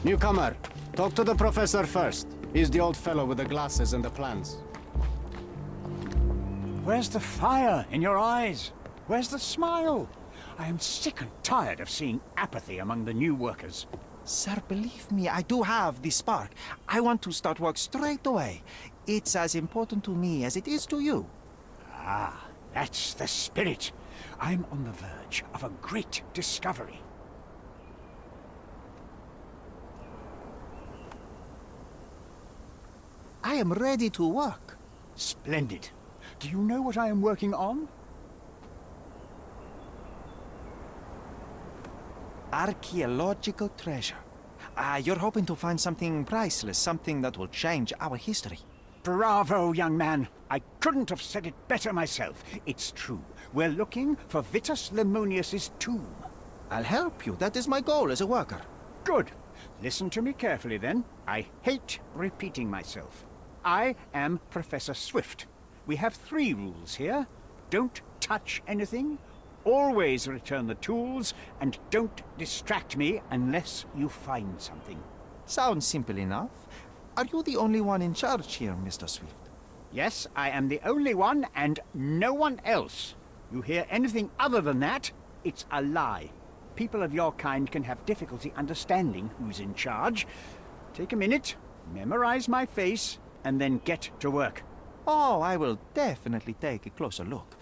Newcomer, talk to the professor first. He's the old fellow with the glasses and the plans. Where's the fire in your eyes? Where's the smile? I am sick and tired of seeing apathy among the new workers. Sir, believe me, I do have the spark. I want to start work straight away. It's as important to me as it is to you. Ah, that's the spirit. I'm on the verge of a great discovery. I am ready to work. Splendid. Do you know what I am working on? Archaeological treasure. You're hoping to find something priceless, something that will change our history. Bravo, young man. I couldn't have said it better myself. It's true. We're looking for Vitus Lemonius's tomb. I'll help you. That is my goal as a worker. Good. Listen to me carefully, then. I hate repeating myself. I am Professor Swift. We have 3 rules here. Don't touch anything, always return the tools, and don't distract me unless you find something. Sounds simple enough. Are you the only one in charge here, Mr. Swift? Yes, I am the only one, and no one else. You hear anything other than that, it's a lie. People of your kind can have difficulty understanding who's in charge. Take a minute, memorize my face, and then get to work. Oh, I will definitely take a closer look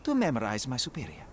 to memorize my superior.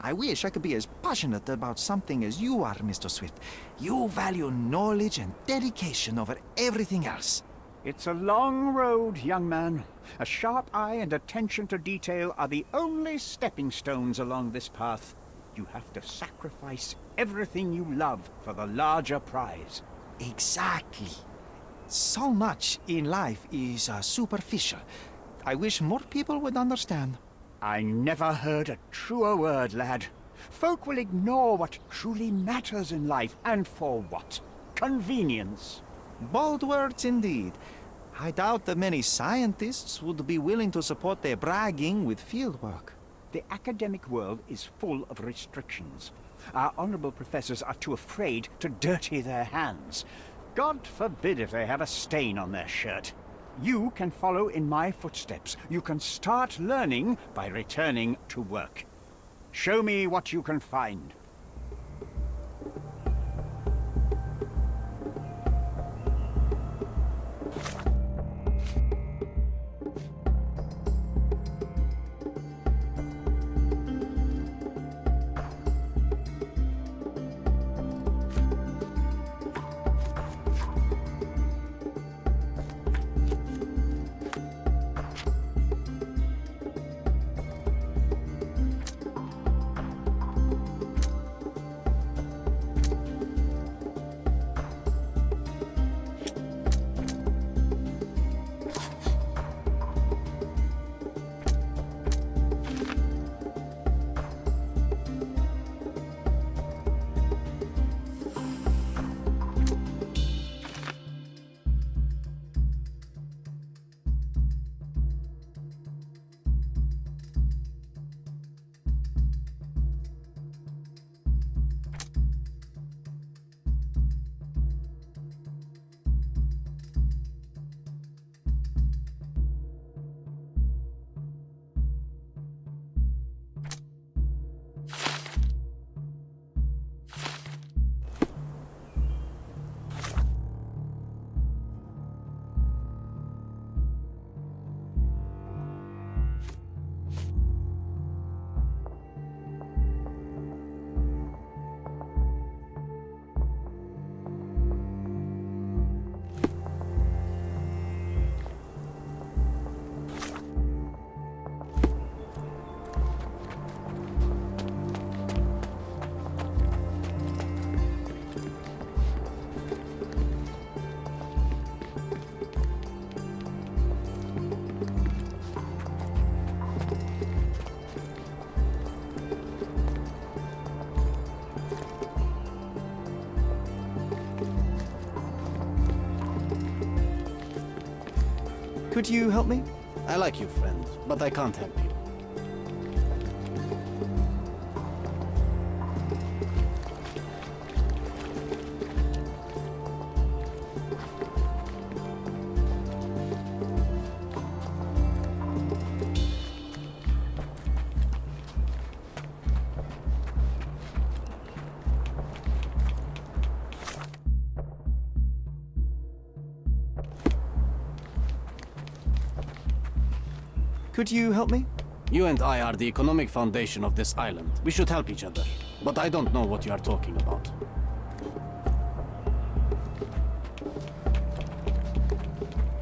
I wish I could be as passionate about something as you are, Mr. Swift. You value knowledge and dedication over everything else. It's a long road, young man. A sharp eye and attention to detail are the only stepping stones along this path. You have to sacrifice everything you love for the larger prize. Exactly. So much in life is superficial. I wish more people would understand. I never heard a truer word, lad. Folk will ignore what truly matters in life, and for what? Convenience. Bold words indeed. I doubt that many scientists would be willing to support their bragging with fieldwork. The academic world is full of restrictions. Our honorable professors are too afraid to dirty their hands. God forbid if they have a stain on their shirt. You can follow in my footsteps. You can start learning by returning to work. Show me what you can find. Could you help me? I like you, friend, but I can't help you. Could you help me? You and I are the economic foundation of this island. We should help each other. But I don't know what you are talking about.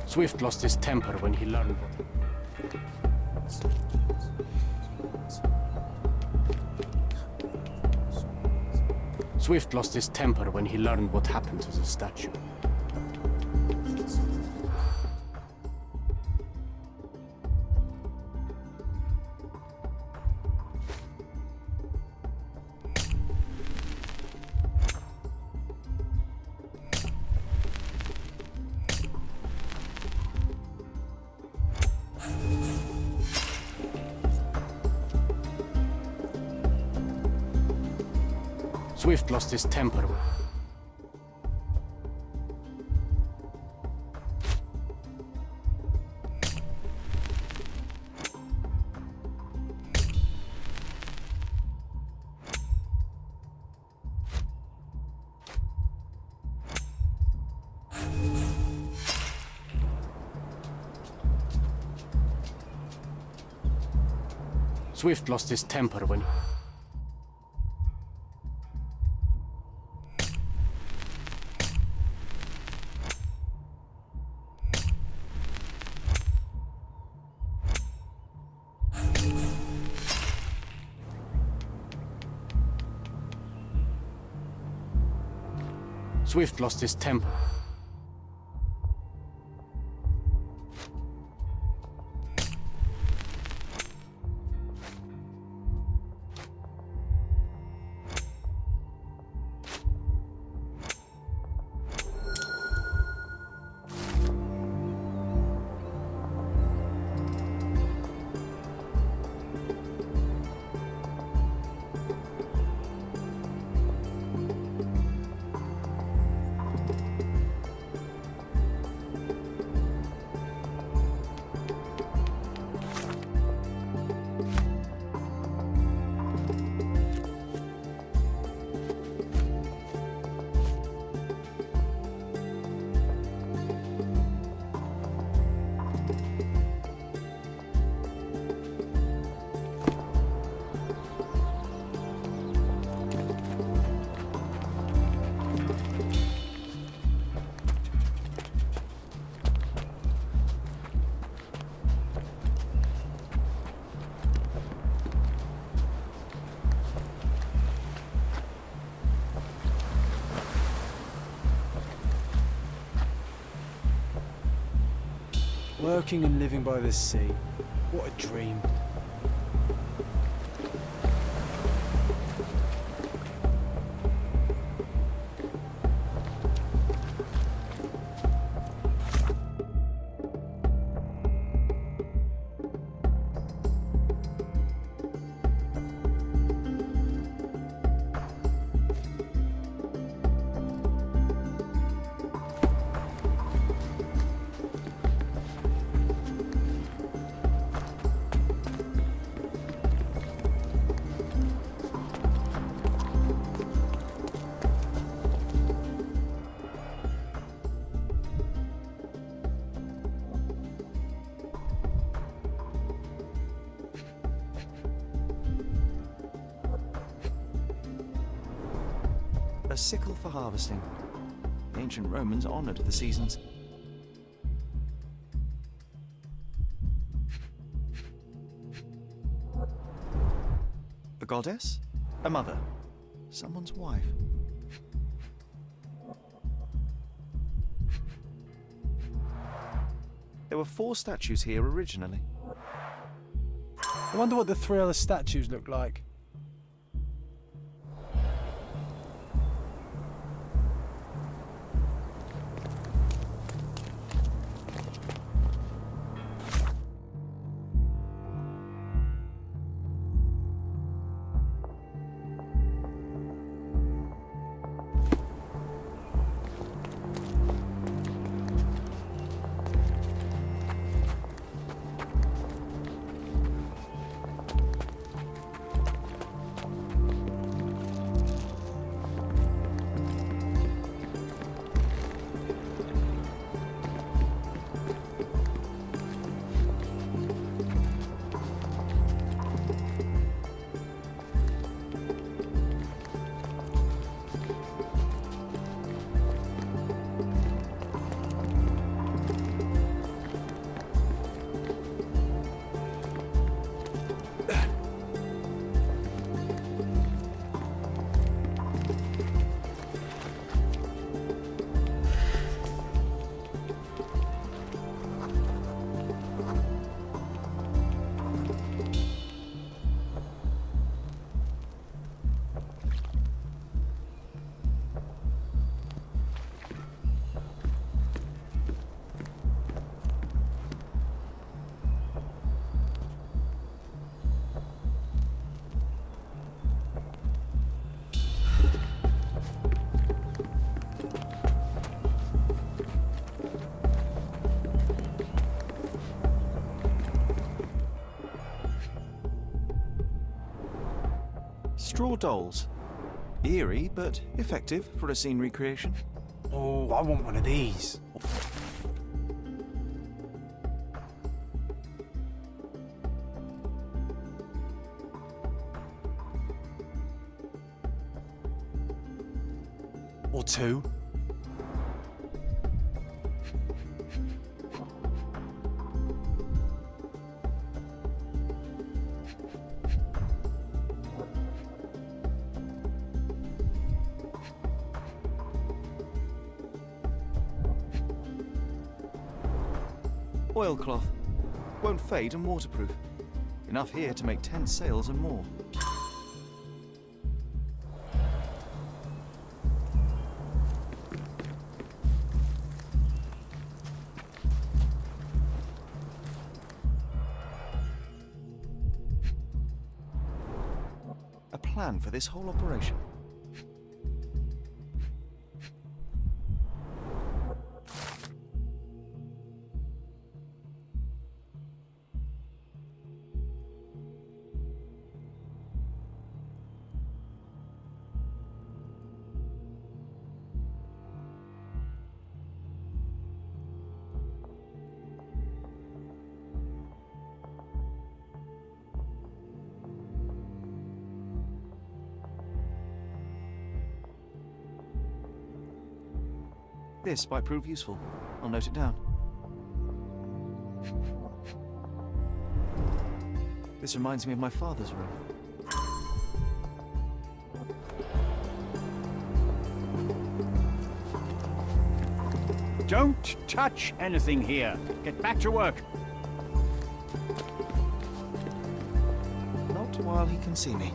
Swift lost his temper when he learned Swift lost his temper when he learned what happened to the statue. Swift lost his temper. Swift lost his temper when... Swift lost his temper. Working and living by the sea. What a dream. A sickle for harvesting. The ancient Romans honored the seasons. A goddess? A mother? Someone's wife? There were 4 statues here originally. I wonder what the 3 other statues look like. straw dolls. Eerie, but effective for a scene recreation. Oh, I want one of these. Or two. Oilcloth. Won't fade and waterproof. Enough here to make 10 sails and more. A plan for this whole operation. This might prove useful. I'll note it down. This reminds me of my father's room. Don't touch anything here. Get back to work. Not while he can see me.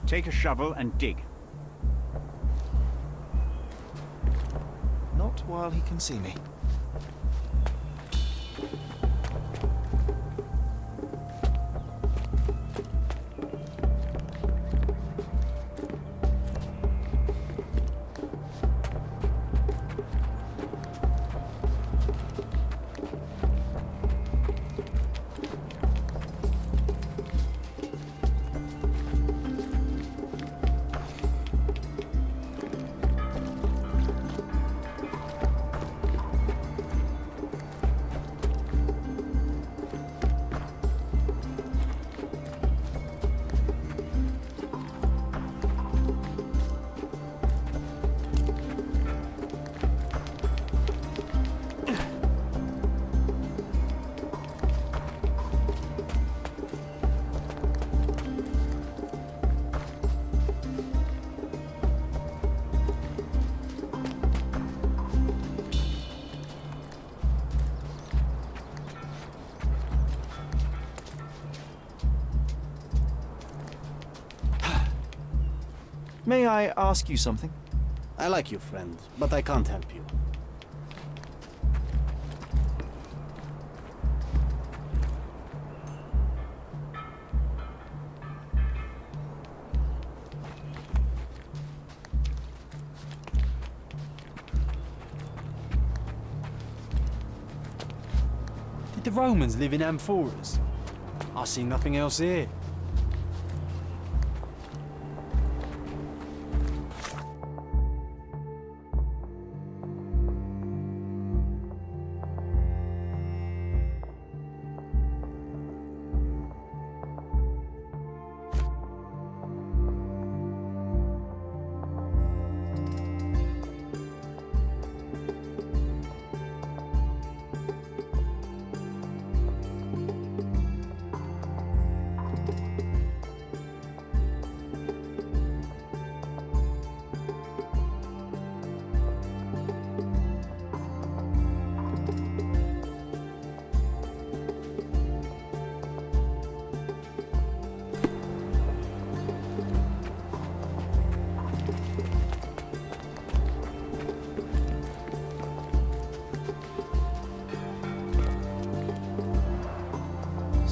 Take a shovel and dig. Not while he can see me. May I ask you something? I like you, friend, but I can't help you. Did the Romans live in amphoras? I see nothing else here.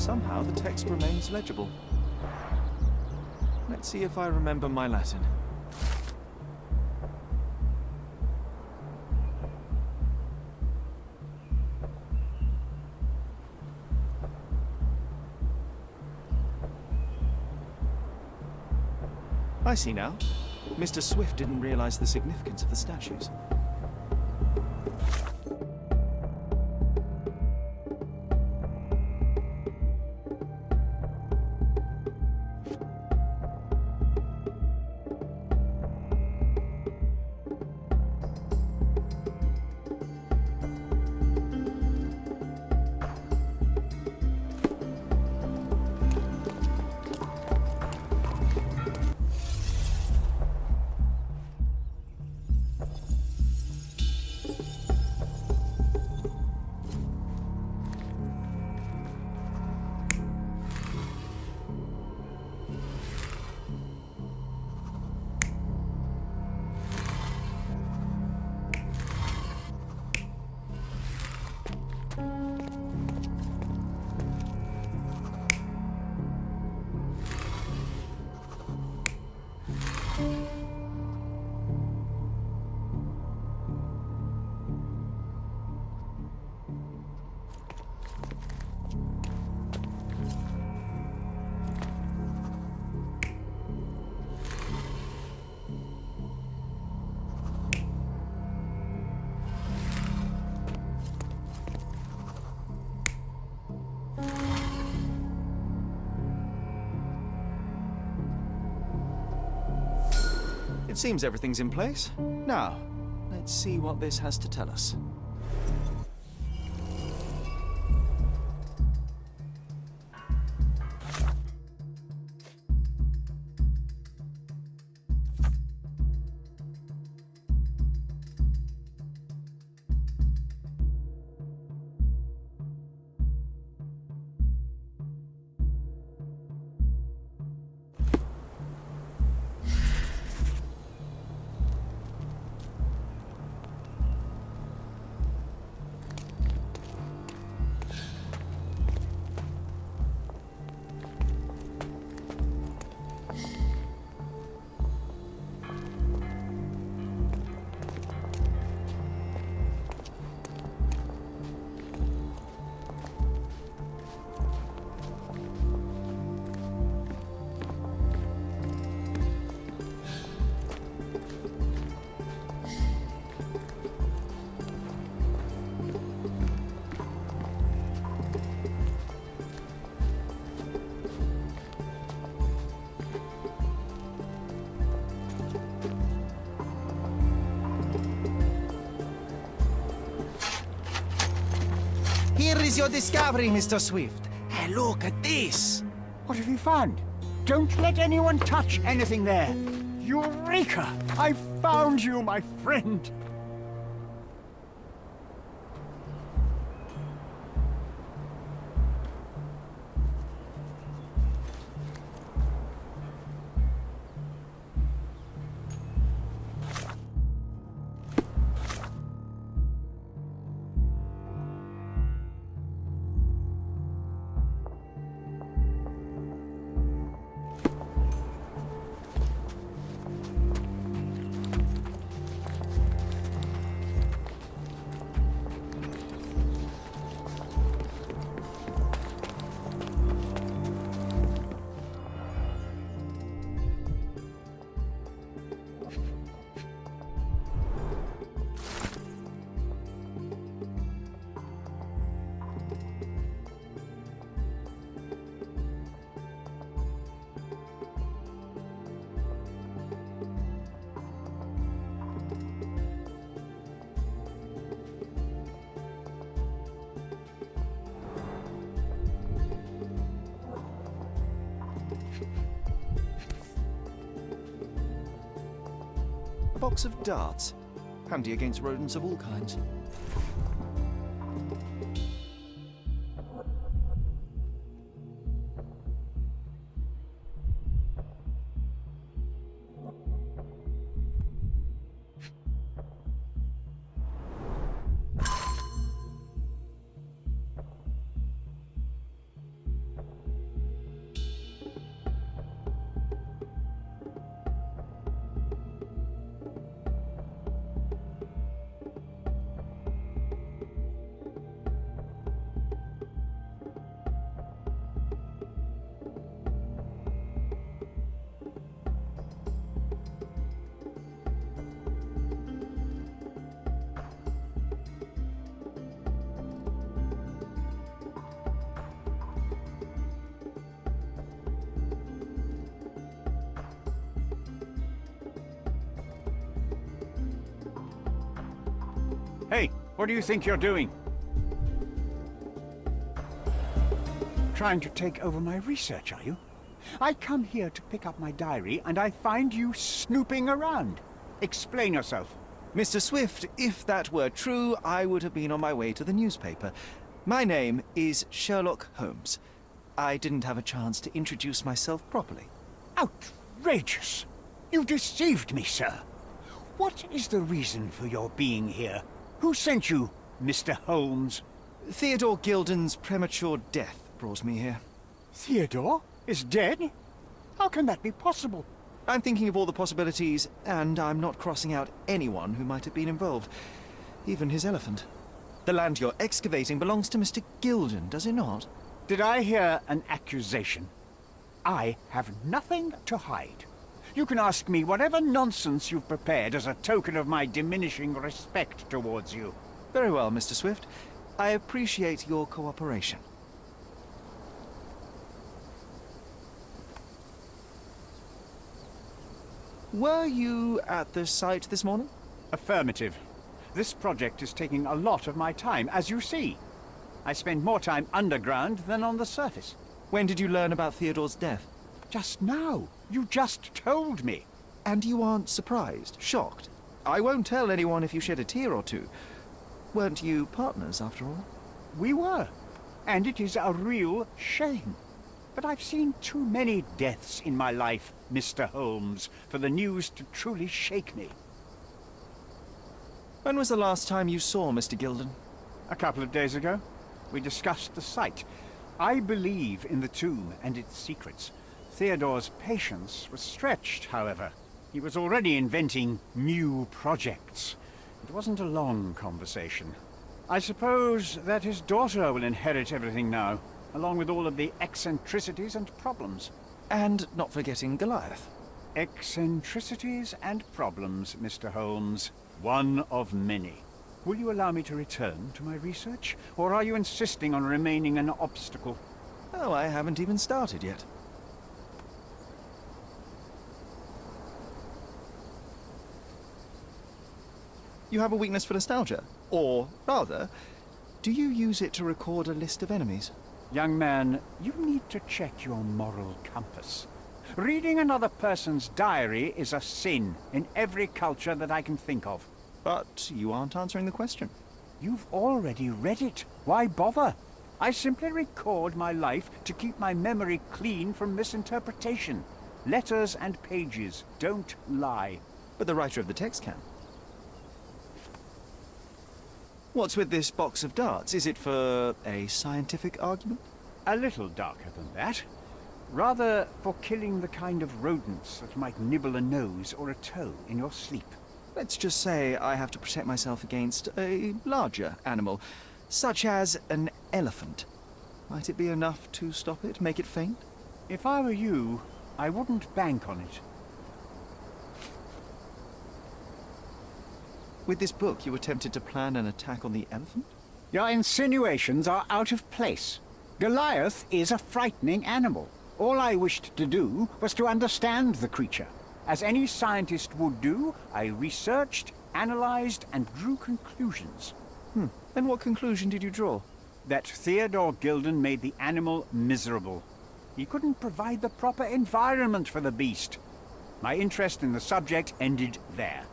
somehow the text remains legible. Let's see if I remember my Latin. I see now. Mr. Swift didn't realize the significance of the statues. It seems everything's in place. Now, let's see what this has to tell us. Here is your discovery, Mr. Swift. Hey, look at this. What have you found? Don't let anyone touch anything there. Eureka! I found you, my friend. A box of darts. Handy against rodents of all kinds. Hey, what do you think you're doing? Trying to take over my research, are you? I come here to pick up my diary, and I find you snooping around. Explain yourself. Mr. Swift, if that were true, I would have been on my way to the newspaper. My name is Sherlock Holmes. I didn't have a chance to introduce myself properly. Outrageous! You deceived me, sir. What is the reason for your being here? Who sent you, Mr. Holmes? Theodore Gilden's premature death brought me here. Theodore is dead? How can that be possible? I'm thinking of all the possibilities, and I'm not crossing out anyone who might have been involved. Even his elephant. The land you're excavating belongs to Mr. Gilden, does it not? Did I hear an accusation? I have nothing to hide. You can ask me whatever nonsense you've prepared as a token of my diminishing respect towards you. Very well, Mr. Swift. I appreciate your cooperation. Were you at the site this morning? Affirmative. This project is taking a lot of my time, as you see. I spend more time underground than on the surface. When did you learn about Theodore's death? Just now. You just told me. And you aren't surprised, shocked? I won't tell anyone if you shed a tear or two. Weren't you partners, after all? We were. And it is a real shame. But I've seen too many deaths in my life, Mr. Holmes, for the news to truly shake me. When was the last time you saw Mr. Gilden? A couple of days ago. We discussed the site. I believe in the tomb and its secrets. Theodore's patience was stretched, however. He was already inventing new projects. It wasn't a long conversation. I suppose that his daughter will inherit everything now, along with all of the eccentricities and problems. And not forgetting Goliath. Eccentricities and problems, Mr. Holmes. One of many. Will you allow me to return to my research, or are you insisting on remaining an obstacle? Oh, I haven't even started yet. You have a weakness for nostalgia? Or, rather, do you use it to record a list of enemies? Young man, you need to check your moral compass. Reading another person's diary is a sin in every culture that I can think of. But you aren't answering the question. You've already read it. Why bother? I simply record my life to keep my memory clean from misinterpretation. Letters and pages don't lie. But the writer of the text can. What's with this box of darts? Is it for a scientific argument? A little darker than that. Rather for killing the kind of rodents that might nibble a nose or a toe in your sleep. Let's just say I have to protect myself against a larger animal, such as an elephant. Might it be enough to stop it, make it faint? If I were you, I wouldn't bank on it. With this book, you attempted to plan an attack on the elephant? Your insinuations are out of place. Goliath is a frightening animal. All I wished to do was to understand the creature. As any scientist would do, I researched, analyzed, and drew conclusions. And what conclusion did you draw? That Theodore Gilden made the animal miserable. He couldn't provide the proper environment for the beast. My interest in the subject ended there.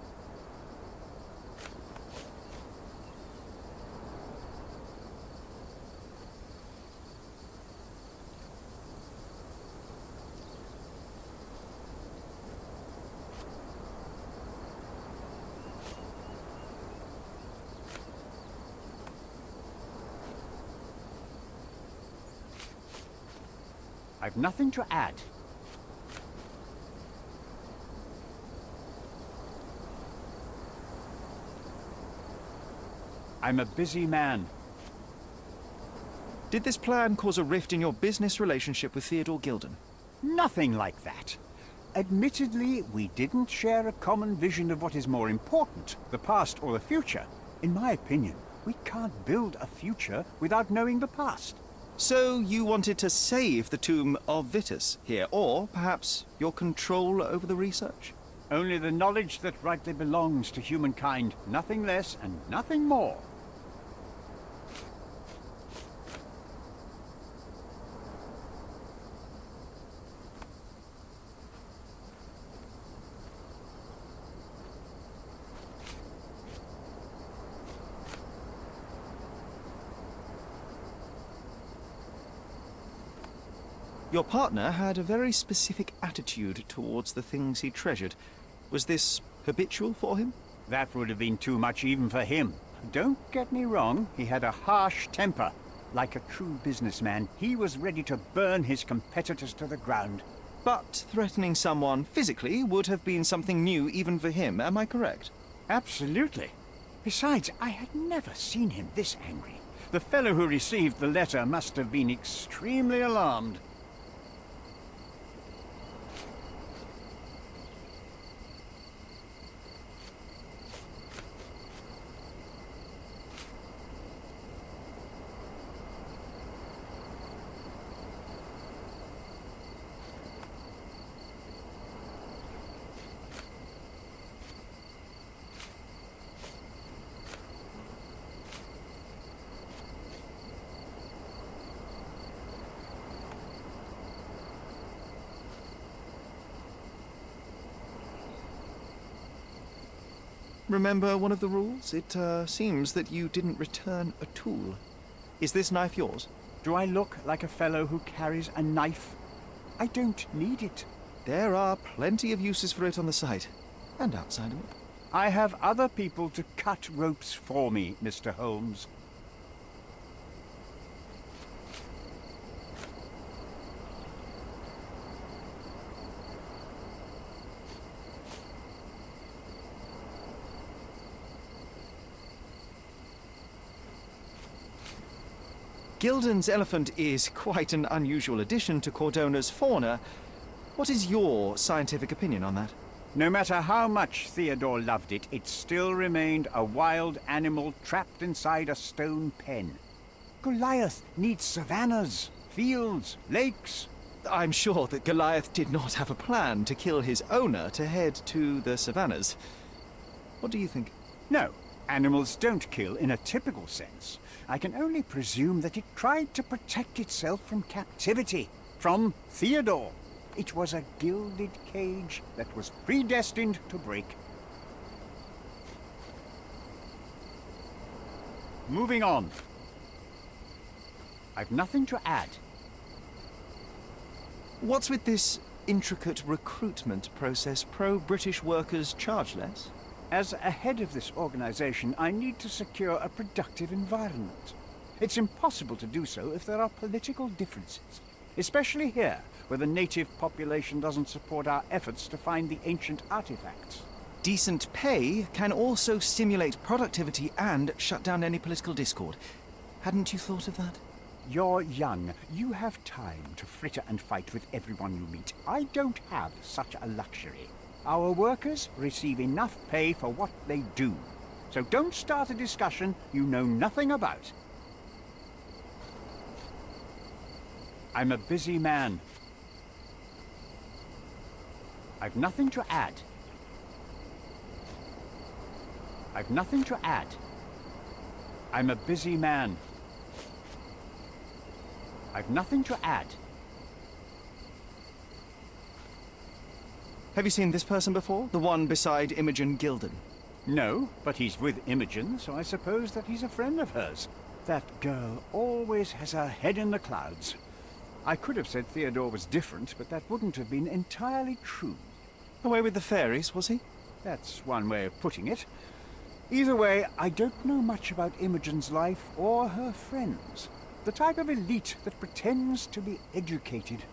I've nothing to add. I'm a busy man. Did this plan cause a rift in your business relationship with Theodore Gilden? Nothing like that. Admittedly, we didn't share a common vision of what is more important, the past or the future. In my opinion, we can't build a future without knowing the past. So you wanted to save the tomb of Vitus here, or perhaps your control over the research? Only the knowledge that rightly belongs to humankind, nothing less and nothing more. Your partner had a very specific attitude towards the things he treasured. Was this habitual for him? That would have been too much even for him. Don't get me wrong, he had a harsh temper. Like a true businessman, he was ready to burn his competitors to the ground. But threatening someone physically would have been something new even for him, am I correct? Absolutely. Besides, I had never seen him this angry. The fellow who received the letter must have been extremely alarmed. Remember one of the rules? It seems that you didn't return a tool. Is this knife yours? Do I look like a fellow who carries a knife? I don't need it. There are plenty of uses for it on the site, and outside of it. I have other people to cut ropes for me, Mr. Holmes. Gilden's elephant is quite an unusual addition to Cordona's fauna. What is your scientific opinion on that? No matter how much Theodore loved it, it still remained a wild animal trapped inside a stone pen. Goliath needs savannas, fields, lakes. I'm sure that Goliath did not have a plan to kill his owner to head to the savannas. What do you think? No, animals don't kill in a typical sense. I can only presume that it tried to protect itself from captivity, from Theodore. It was a gilded cage that was predestined to break. Moving on. I've nothing to add. What's with this intricate recruitment process? Pro-British workers charge less? As a head of this organization, I need to secure a productive environment. It's impossible to do so if there are political differences, especially here, where the native population doesn't support our efforts to find the ancient artifacts. Decent pay can also stimulate productivity and shut down any political discord. Hadn't you thought of that? You're young. You have time to fritter and fight with everyone you meet. I don't have such a luxury. Our workers receive enough pay for what they do. So don't start a discussion you know nothing about. I'm a busy man. I've nothing to add. I've nothing to add. I'm a busy man. I've nothing to add. Have you seen this person before? The one beside Imogen Gilden? No, but he's with Imogen, so I suppose that he's a friend of hers. That girl always has her head in the clouds. I could have said Theodore was different, but that wouldn't have been entirely true. Away with the fairies, was he? That's one way of putting it. Either way, I don't know much about Imogen's life or her friends. The type of elite that pretends to be educated.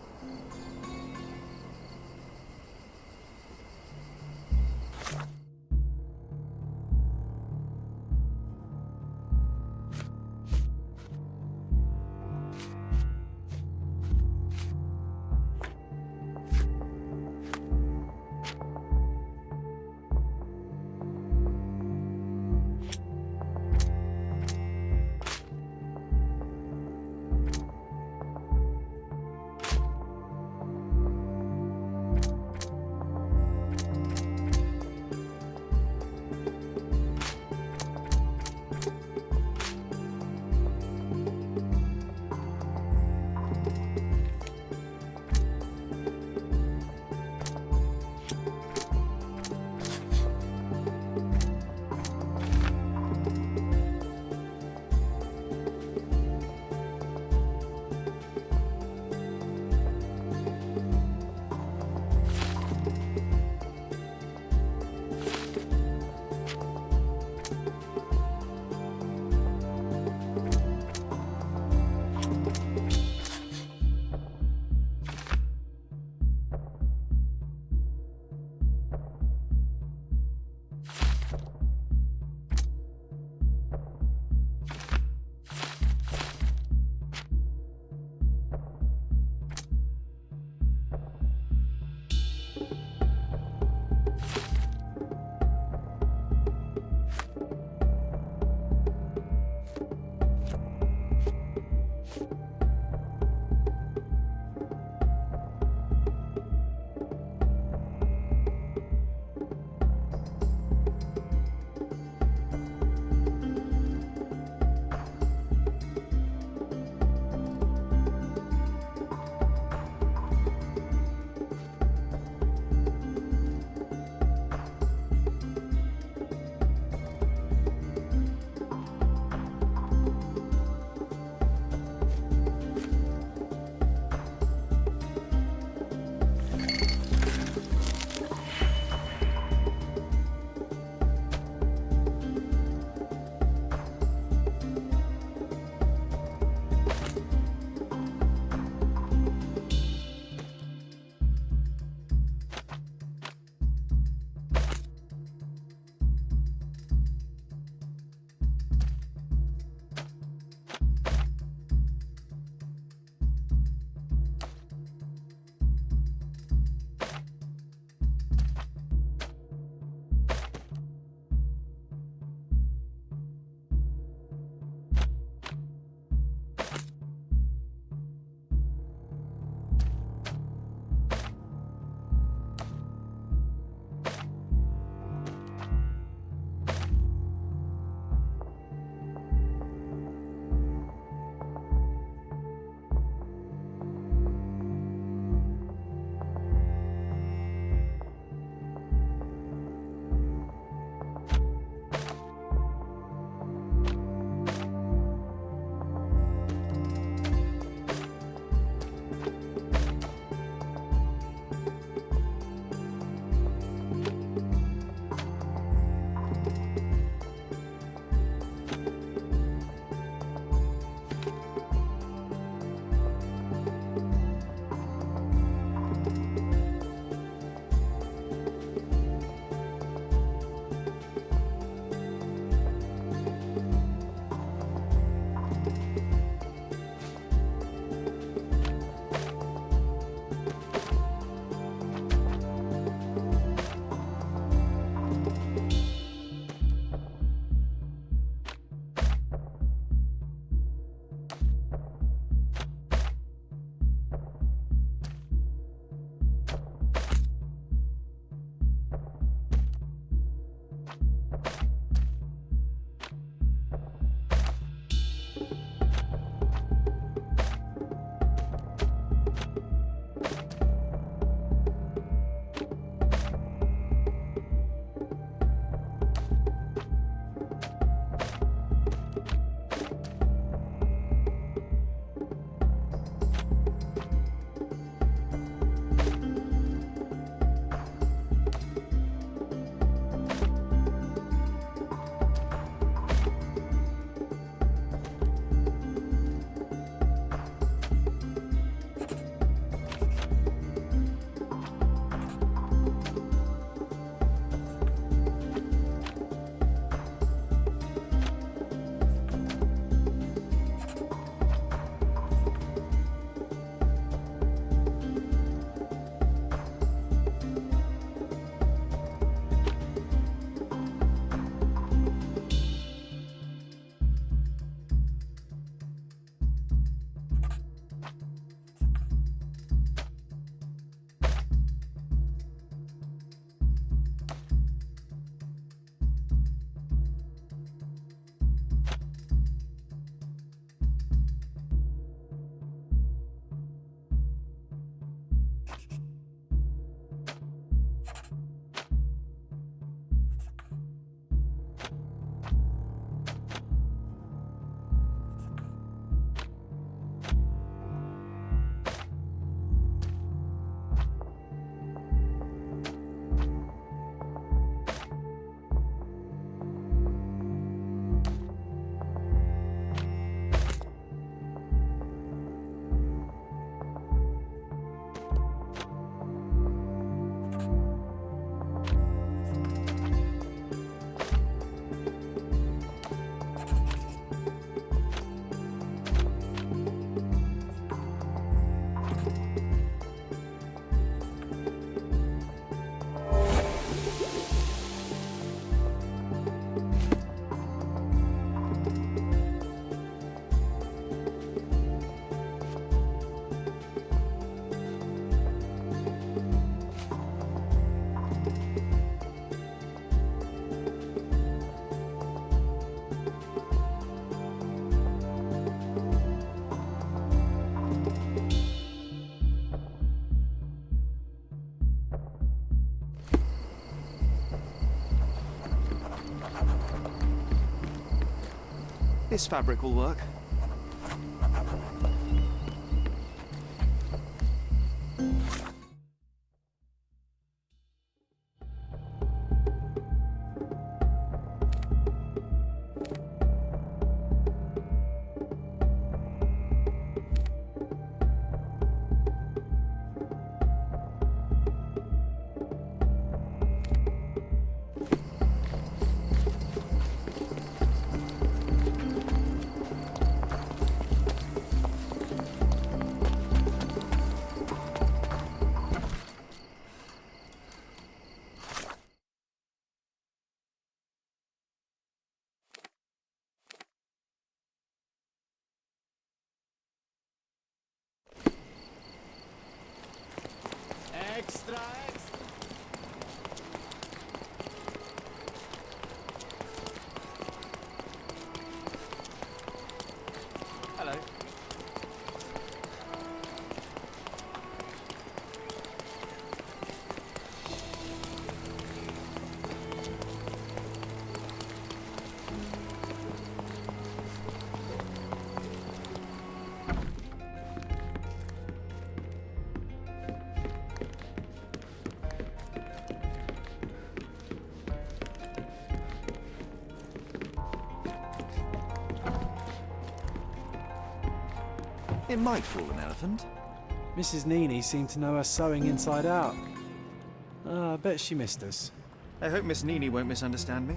This fabric will work. Extra, extra. Hello. It might fool an elephant. Mrs. Nini seemed to know her sewing inside out. I bet she missed us. I hope Miss Nini won't misunderstand me.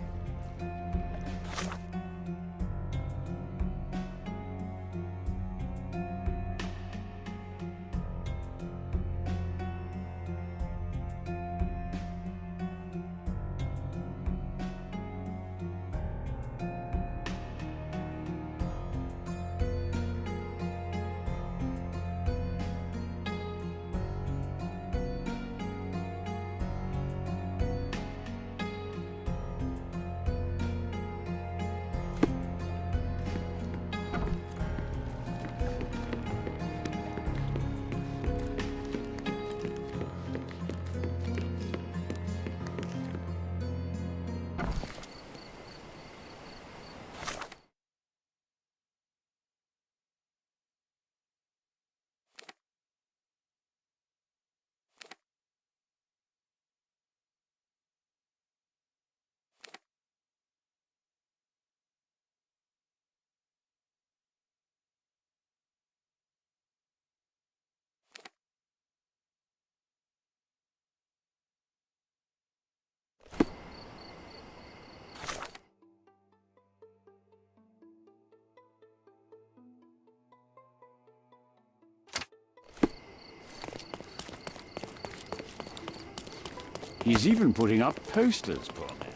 He's even putting up posters, poor man.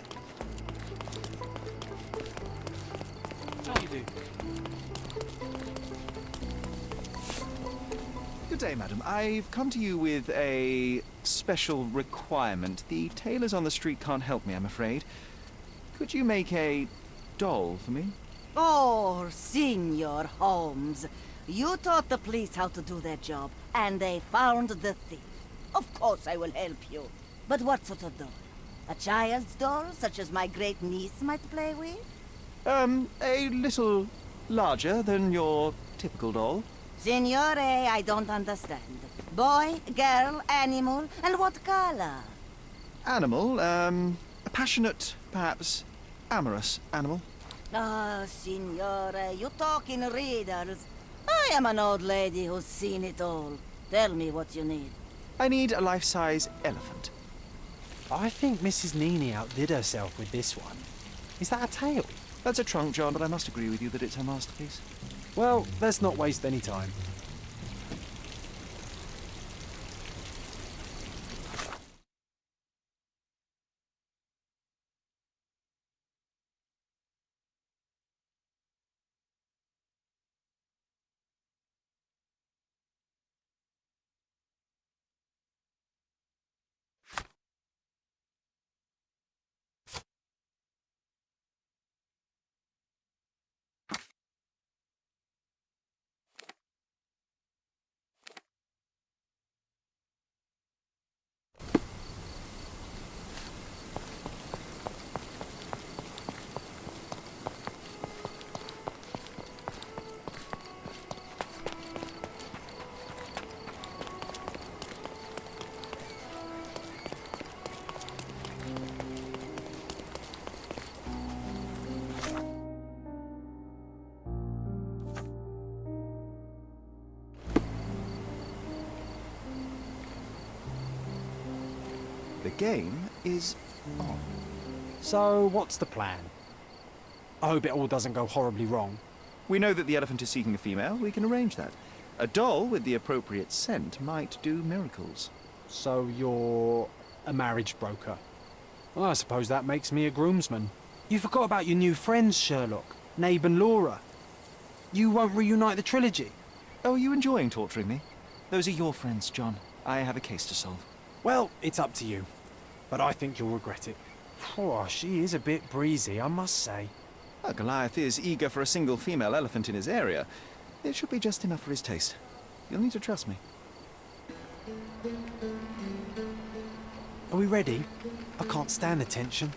How do you do? Good day, madam. I've come to you with a special requirement. The tailors on the street can't help me, I'm afraid. Could you make a doll for me? Oh, Senor Holmes. You taught the police how to do their job, and they found the thief. Of course I will help you. But what sort of doll? A child's doll, such as my great niece might play with? A little larger than your typical doll. Signore, I don't understand. Boy, girl, animal, and what color? Animal, a passionate, perhaps amorous animal. Ah, Signore, you talk in riddles. I am an old lady who's seen it all. Tell me what you need. I need a life-size elephant. I think Mrs. Nini outdid herself with this one. Is that a tail? That's a trunk, John, but I must agree with you that it's her masterpiece. Well, let's not waste any time. The game is on. So, what's the plan? I hope it all doesn't go horribly wrong. We know that the elephant is seeking a female. We can arrange that. A doll with the appropriate scent might do miracles. So, you're a marriage broker. Well, I suppose that makes me a groomsman. You forgot about your new friends, Sherlock. Nabe and Laura. You won't reunite the trilogy. Oh, are you enjoying torturing me? Those are your friends, John. I have a case to solve. Well, it's up to you. But I think you'll regret it. Oh, she is a bit breezy, I must say. Well, Goliath is eager for a single female elephant in his area. It should be just enough for his taste. You'll need to trust me. Are we ready? I can't stand the tension.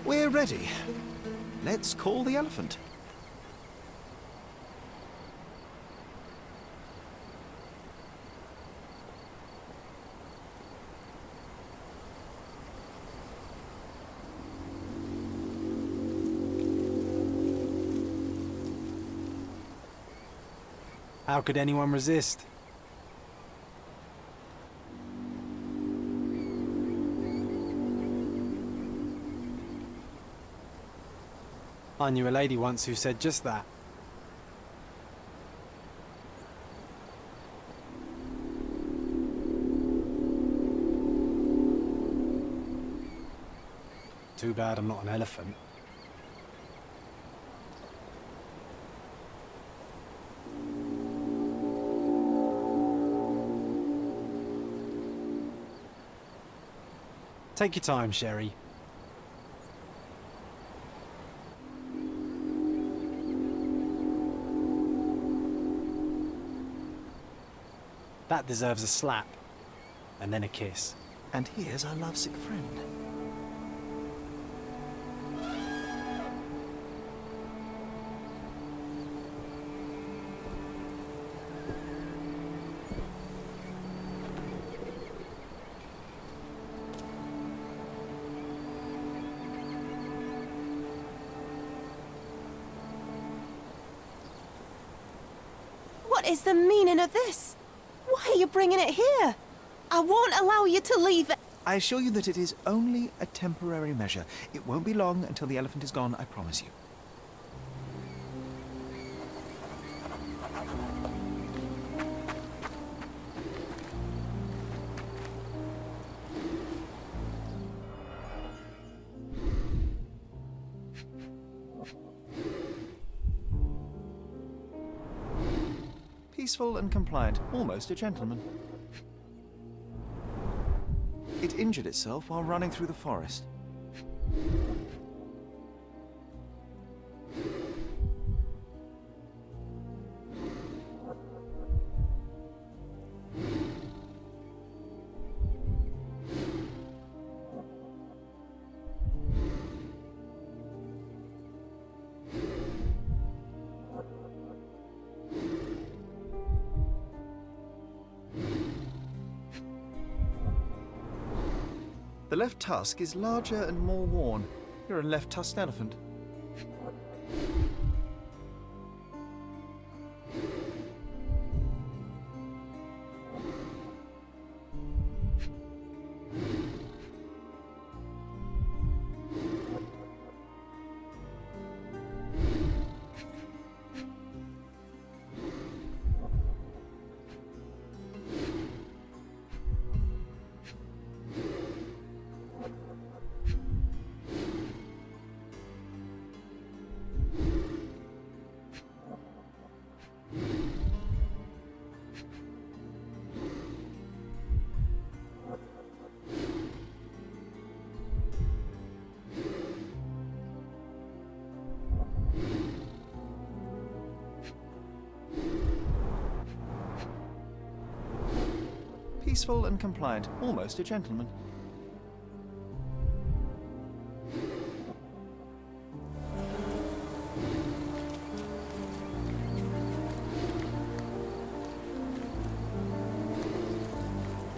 We're ready. Let's call the elephant. How could anyone resist? I knew a lady once who said just that. Too bad I'm not an elephant. Take your time, Sherry. That deserves a slap, and then a kiss. And here's our lovesick friend. What is the meaning of this? Why are you bringing it here? I won't allow you to leave it. I assure you that it is only a temporary measure. It won't be long until the elephant is gone, I promise you. Peaceful and compliant, almost a gentleman. It injured itself while running through the forest. The left tusk is larger and more worn. You're a left-tusked elephant. Peaceful and compliant, almost a gentleman.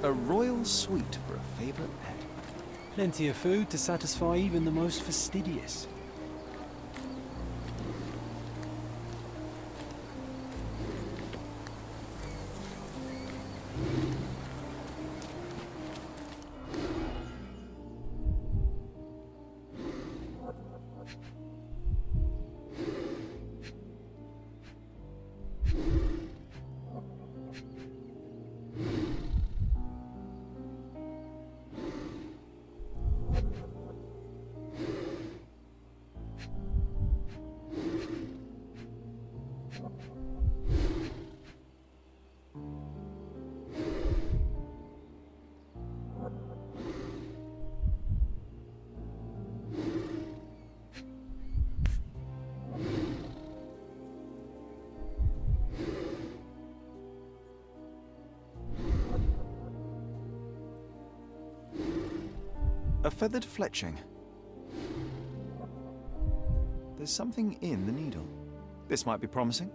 A royal suite for a favourite pet. Plenty of food to satisfy even the most fastidious. A feathered fletching. There's something in the needle. This might be promising.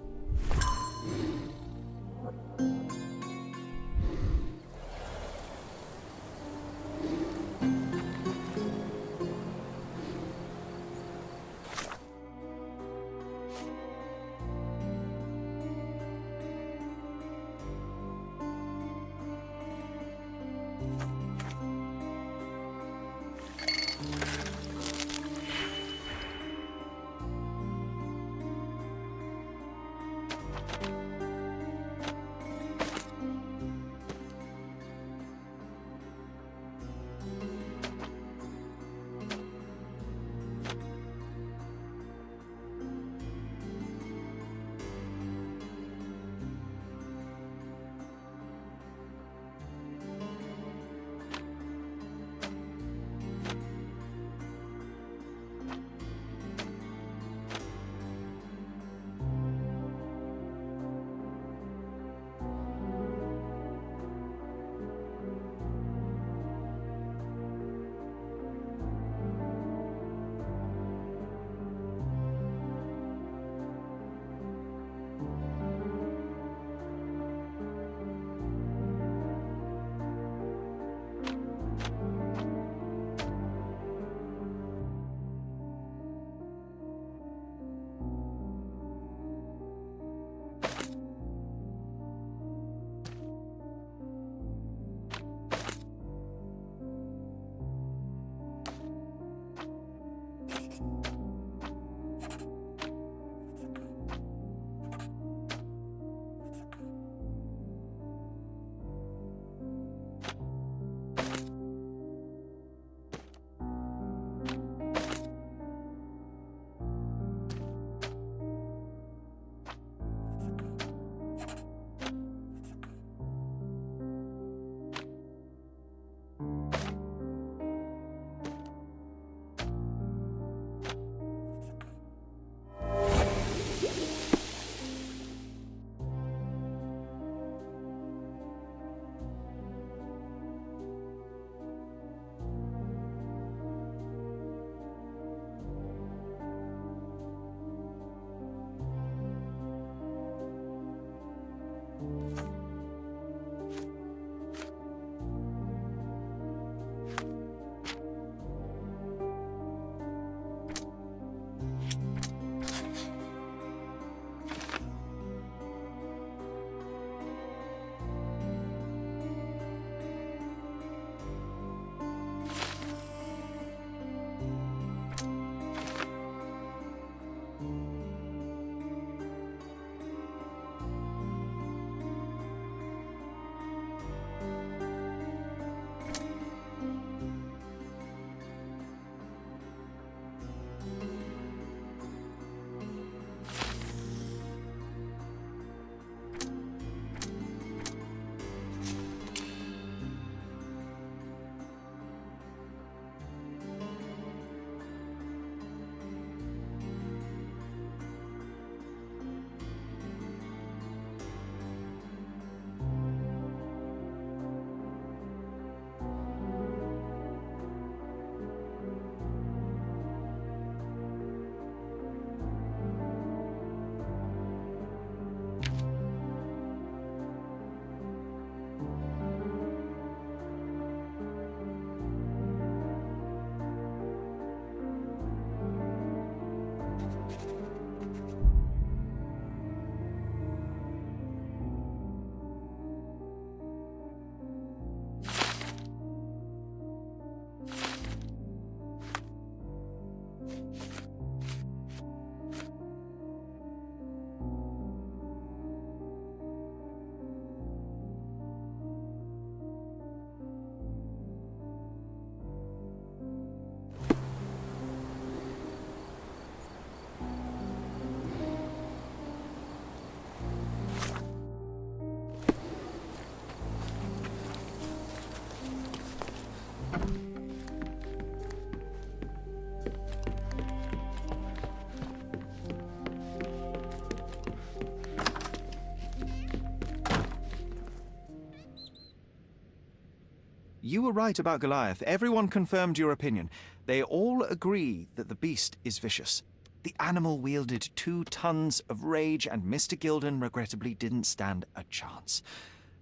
You were right about Goliath. Everyone confirmed your opinion. They all agree that the beast is vicious. The animal wielded 2 tons of rage, and Mr. Gilden regrettably didn't stand a chance.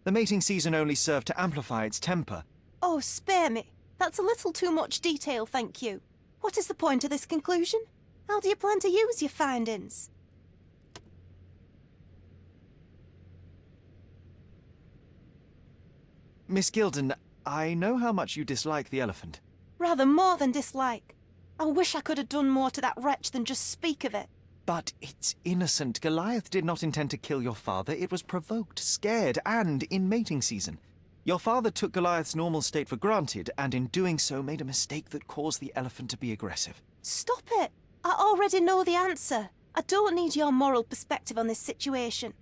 The mating season only served to amplify its temper. Oh, spare me. That's a little too much detail, thank you. What is the point of this conclusion? How do you plan to use your findings? Miss Gilden, I know how much you dislike the elephant. Rather more than dislike. I wish I could have done more to that wretch than just speak of it. But it's innocent. Goliath did not intend to kill your father. It was provoked, scared, and in mating season. Your father took Goliath's normal state for granted, and in doing so made a mistake that caused the elephant to be aggressive. Stop it! I already know the answer. I don't need your moral perspective on this situation.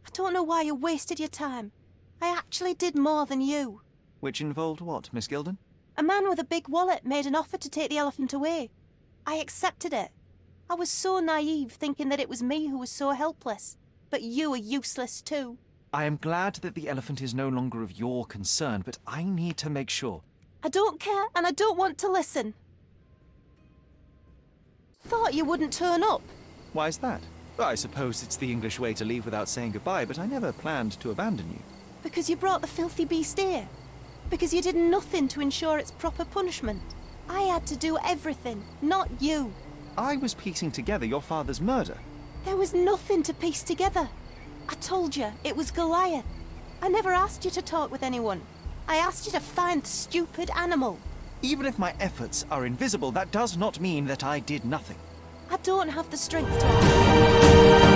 I don't know why you wasted your time. I actually did more than you. Which involved what, Miss Gilden? A man with a big wallet made an offer to take the elephant away. I accepted it. I was so naive, thinking that it was me who was so helpless. But you are useless too. I am glad that the elephant is no longer of your concern, but I need to make sure. I don't care, and I don't want to listen. Thought you wouldn't turn up. Why is that? I suppose it's the English way to leave without saying goodbye, but I never planned to abandon you. Because you brought the filthy beast here. Because you did nothing to ensure its proper punishment. I had to do everything, not you. I was piecing together your father's murder. There was nothing to piece together. I told you, it was Goliath. I never asked you to talk with anyone. I asked you to find the stupid animal. Even if my efforts are invisible, that does not mean that I did nothing. I don't have the strength to.